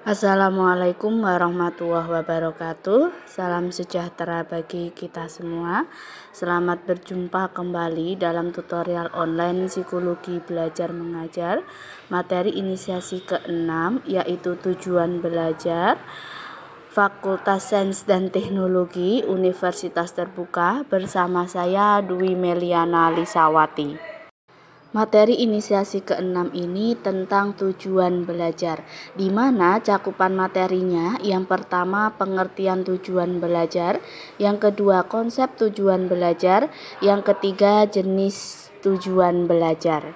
Assalamualaikum warahmatullahi wabarakatuh. Salam sejahtera bagi kita semua. Selamat berjumpa kembali dalam tutorial online psikologi belajar mengajar, materi inisiasi ke-6, yaitu tujuan belajar, Fakultas Sains dan Teknologi Universitas Terbuka, bersama saya Dwi Meliana Lisawati. Materi inisiasi ke-6 ini tentang tujuan belajar, di mana cakupan materinya yang pertama pengertian tujuan belajar, yang kedua konsep tujuan belajar, yang ketiga jenis tujuan belajar.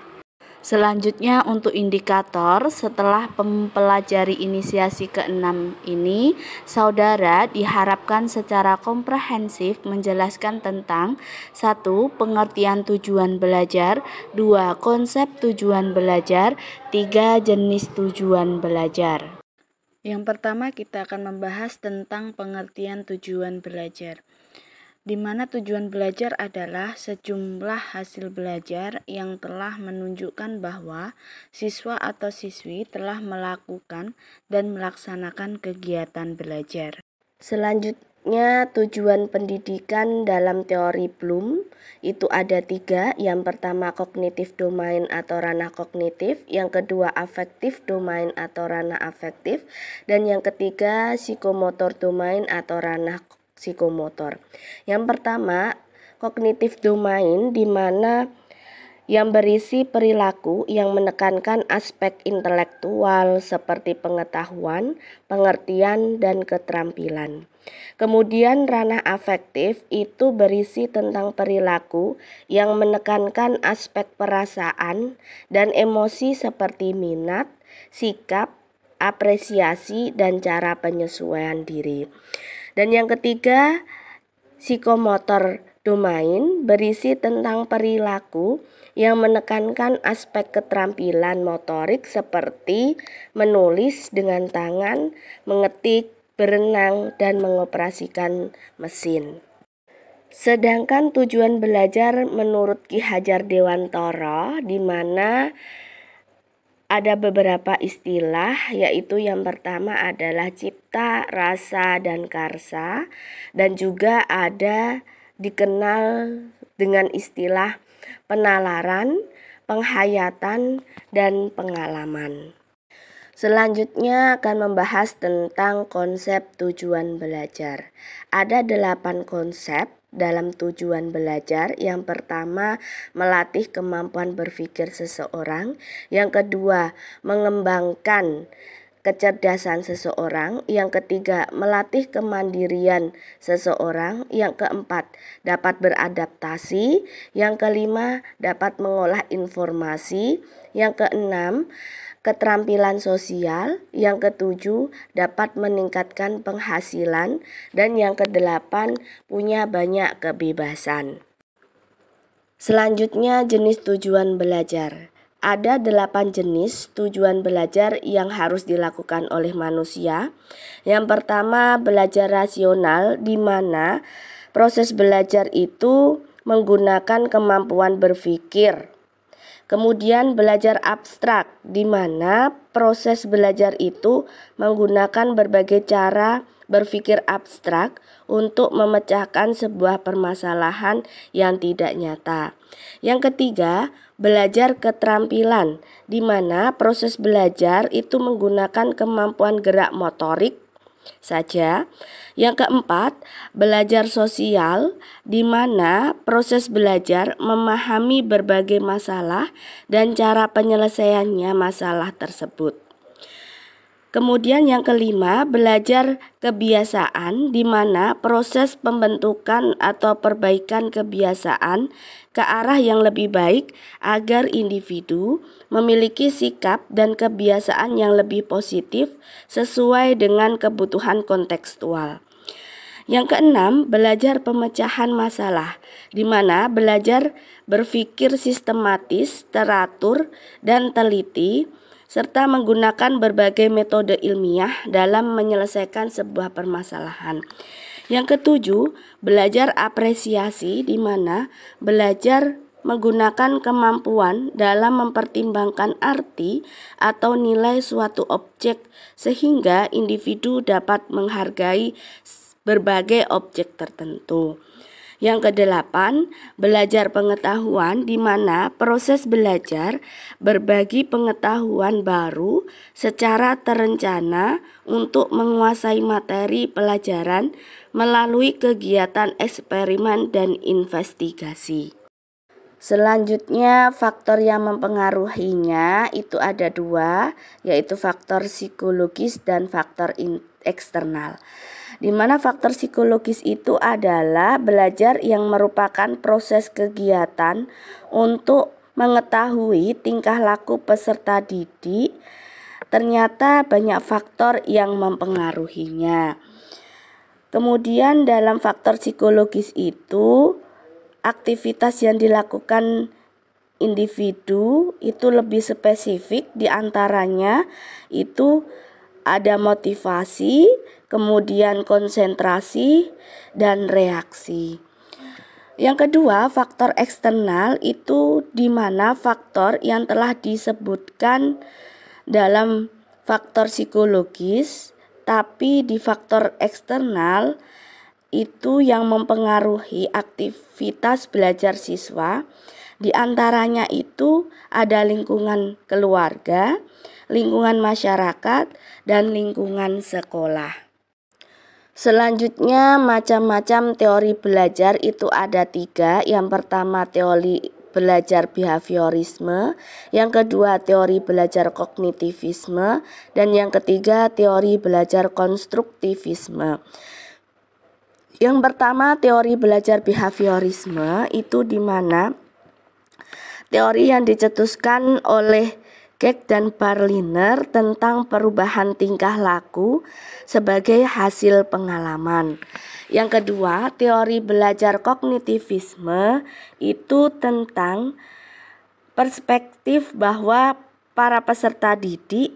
Selanjutnya untuk indikator, setelah mempelajari inisiasi ke-6 ini, saudara diharapkan secara komprehensif menjelaskan tentang 1. Pengertian tujuan belajar, 2. Konsep tujuan belajar, 3. Jenis tujuan belajar. Yang pertama kita akan membahas tentang pengertian tujuan belajar, di mana tujuan belajar adalah sejumlah hasil belajar yang telah menunjukkan bahwa siswa atau siswi telah melakukan dan melaksanakan kegiatan belajar. Selanjutnya, tujuan pendidikan dalam teori Bloom itu ada 3. Yang pertama kognitif domain atau ranah kognitif, yang kedua afektif domain atau ranah afektif, dan yang ketiga psikomotor domain atau ranah psikomotor. Yang pertama, kognitif domain, di mana yang berisi perilaku yang menekankan aspek intelektual seperti pengetahuan, pengertian, dan keterampilan. Kemudian ranah afektif itu berisi tentang perilaku yang menekankan aspek perasaan dan emosi seperti minat, sikap, apresiasi, dan cara penyesuaian diri. Dan yang ketiga, psikomotor domain berisi tentang perilaku yang menekankan aspek keterampilan motorik seperti menulis dengan tangan, mengetik, berenang, dan mengoperasikan mesin. Sedangkan tujuan belajar menurut Ki Hajar Dewantara, di mana ada beberapa istilah, yaitu yang pertama adalah cipta, rasa, dan karsa, dan juga ada dikenal dengan istilah penalaran, penghayatan, dan pengalaman. Selanjutnya akan membahas tentang konsep tujuan belajar. Ada 8 konsep dalam tujuan belajar. Yang pertama, melatih kemampuan berpikir seseorang. Yang kedua, mengembangkan kecerdasan seseorang. Yang ketiga, melatih kemandirian seseorang. Yang keempat, dapat beradaptasi. Yang kelima, dapat mengolah informasi. Yang keenam, keterampilan sosial. Yang ketujuh, dapat meningkatkan penghasilan. Dan yang kedelapan, punya banyak kebebasan. Selanjutnya, jenis tujuan belajar. Ada 8 jenis tujuan belajar yang harus dilakukan oleh manusia. Yang pertama, belajar rasional, di mana proses belajar itu menggunakan kemampuan berpikir. Kemudian belajar abstrak, di mana proses belajar itu menggunakan berbagai cara berpikir abstrak untuk memecahkan sebuah permasalahan yang tidak nyata. Yang ketiga, belajar keterampilan, di mana proses belajar itu menggunakan kemampuan gerak motorik saja. Yang keempat, belajar sosial, di mana proses belajar memahami berbagai masalah dan cara penyelesaiannya masalah tersebut. Kemudian yang kelima, belajar kebiasaan, di mana proses pembentukan atau perbaikan kebiasaan ke arah yang lebih baik agar individu memiliki sikap dan kebiasaan yang lebih positif sesuai dengan kebutuhan kontekstual. Yang keenam, belajar pemecahan masalah, di mana belajar berpikir sistematis, teratur, dan teliti, serta menggunakan berbagai metode ilmiah dalam menyelesaikan sebuah permasalahan. Yang ketujuh, belajar apresiasi, di mana belajar menggunakan kemampuan dalam mempertimbangkan arti atau nilai suatu objek sehingga individu dapat menghargai berbagai objek tertentu. Yang kedelapan, belajar pengetahuan, di mana proses belajar berbagi pengetahuan baru secara terencana untuk menguasai materi pelajaran melalui kegiatan eksperimen dan investigasi. Selanjutnya, faktor yang mempengaruhinya itu ada dua, yaitu faktor psikologis dan faktor eksternal. Di mana faktor psikologis itu adalah belajar yang merupakan proses kegiatan untuk mengetahui tingkah laku peserta didik. Ternyata banyak faktor yang mempengaruhinya. Kemudian dalam faktor psikologis itu, aktivitas yang dilakukan individu itu lebih spesifik, diantaranya itu ada motivasi, kemudian konsentrasi, dan reaksi. Yang kedua, faktor eksternal itu di mana faktor yang telah disebutkan dalam faktor psikologis, tapi di faktor eksternal itu yang mempengaruhi aktivitas belajar siswa. Di antaranya itu ada lingkungan keluarga, lingkungan masyarakat, dan lingkungan sekolah. Selanjutnya, macam-macam teori belajar itu ada 3. Yang pertama, teori belajar behaviorisme, yang kedua teori belajar kognitivisme, dan yang ketiga teori belajar konstruktivisme. Yang pertama, teori belajar behaviorisme itu di mana teori yang dicetuskan oleh Keck dan Berliner tentang perubahan tingkah laku sebagai hasil pengalaman. Yang kedua, teori belajar kognitivisme itu tentang perspektif bahwa para peserta didik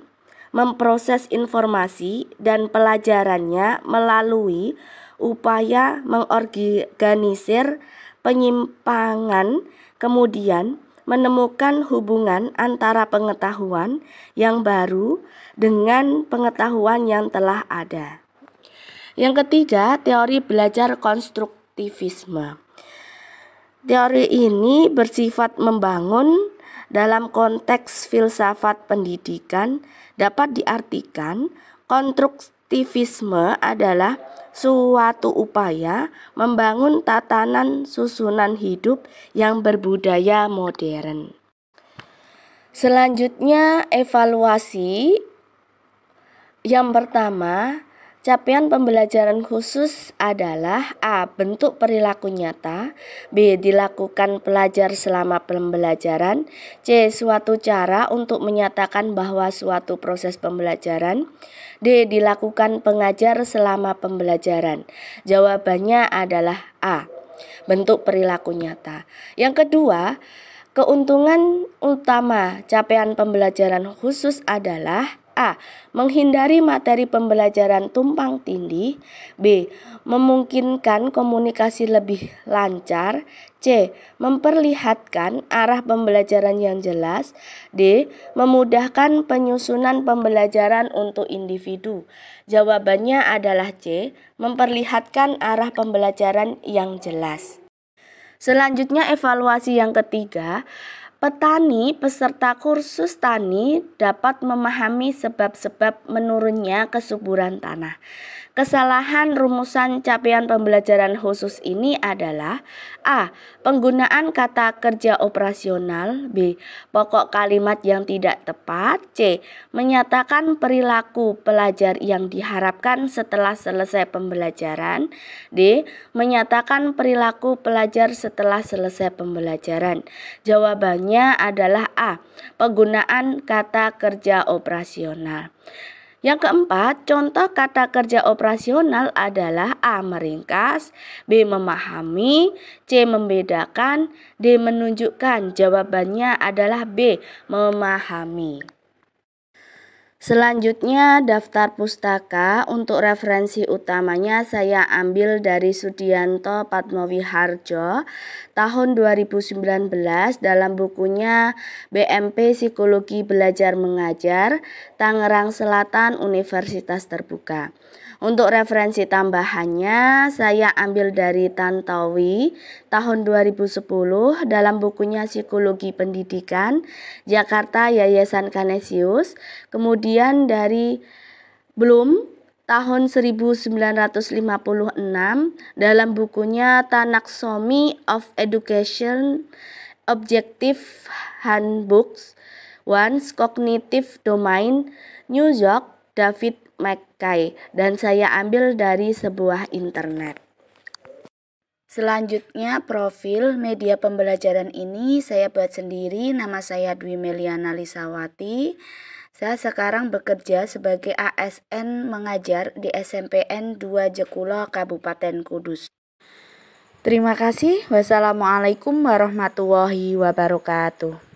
memproses informasi dan pelajarannya melalui upaya mengorganisir penyimpangan, kemudian menemukan hubungan antara pengetahuan yang baru dengan pengetahuan yang telah ada. Yang ketiga, teori belajar konstruktivisme. Teori ini bersifat membangun dalam konteks filsafat pendidikan. Dapat diartikan konstruktivisme adalah suatu upaya membangun tatanan susunan hidup yang berbudaya modern. Selanjutnya, evaluasi. Yang pertama, capaian pembelajaran khusus adalah A. Bentuk perilaku nyata, B. Dilakukan pelajar selama pembelajaran, C. Suatu cara untuk menyatakan bahwa suatu proses pembelajaran, D. Dilakukan pengajar selama pembelajaran. Jawabannya adalah A. Bentuk perilaku nyata. Yang kedua, keuntungan utama capaian pembelajaran khusus adalah A. Menghindari materi pembelajaran tumpang tindih, B. Memungkinkan komunikasi lebih lancar, C. Memperlihatkan arah pembelajaran yang jelas, D. Memudahkan penyusunan pembelajaran untuk individu. Jawabannya adalah C. Memperlihatkan arah pembelajaran yang jelas. Selanjutnya, evaluasi yang ketiga. Petani peserta kursus tani dapat memahami sebab-sebab menurunnya kesuburan tanah. Kesalahan rumusan capaian pembelajaran khusus ini adalah A. Penggunaan kata kerja operasional, B. Pokok kalimat yang tidak tepat, C. Menyatakan perilaku pelajar yang diharapkan setelah selesai pembelajaran, D. Menyatakan perilaku pelajar setelah selesai pembelajaran. Jawabannya adalah A. Penggunaan kata kerja operasional. Yang keempat, contoh kata kerja operasional adalah A. Meringkas, B. Memahami, C. Membedakan, D. Menunjukkan. Jawabannya adalah B. Memahami. Selanjutnya daftar pustaka. Untuk referensi utamanya saya ambil dari Sudianto Patmowiharjo tahun 2019 dalam bukunya BMP Psikologi Belajar Mengajar, Tangerang Selatan Universitas Terbuka. Untuk referensi tambahannya saya ambil dari Tantowi tahun 2010 dalam bukunya Psikologi Pendidikan, Jakarta Yayasan Kanisius. Kemudian dari Bloom tahun 1956 dalam bukunya Taxonomy of Education Objective Handbooks One's Cognitive Domain, New York, David McKay, dan saya ambil dari sebuah internet. Selanjutnya profil media pembelajaran ini saya buat sendiri. Nama saya Dwi Meliana Lisawati. Saya sekarang bekerja sebagai ASN mengajar di SMPN 2 Jekulo, Kabupaten Kudus. Terima kasih. Wassalamualaikum warahmatullahi wabarakatuh.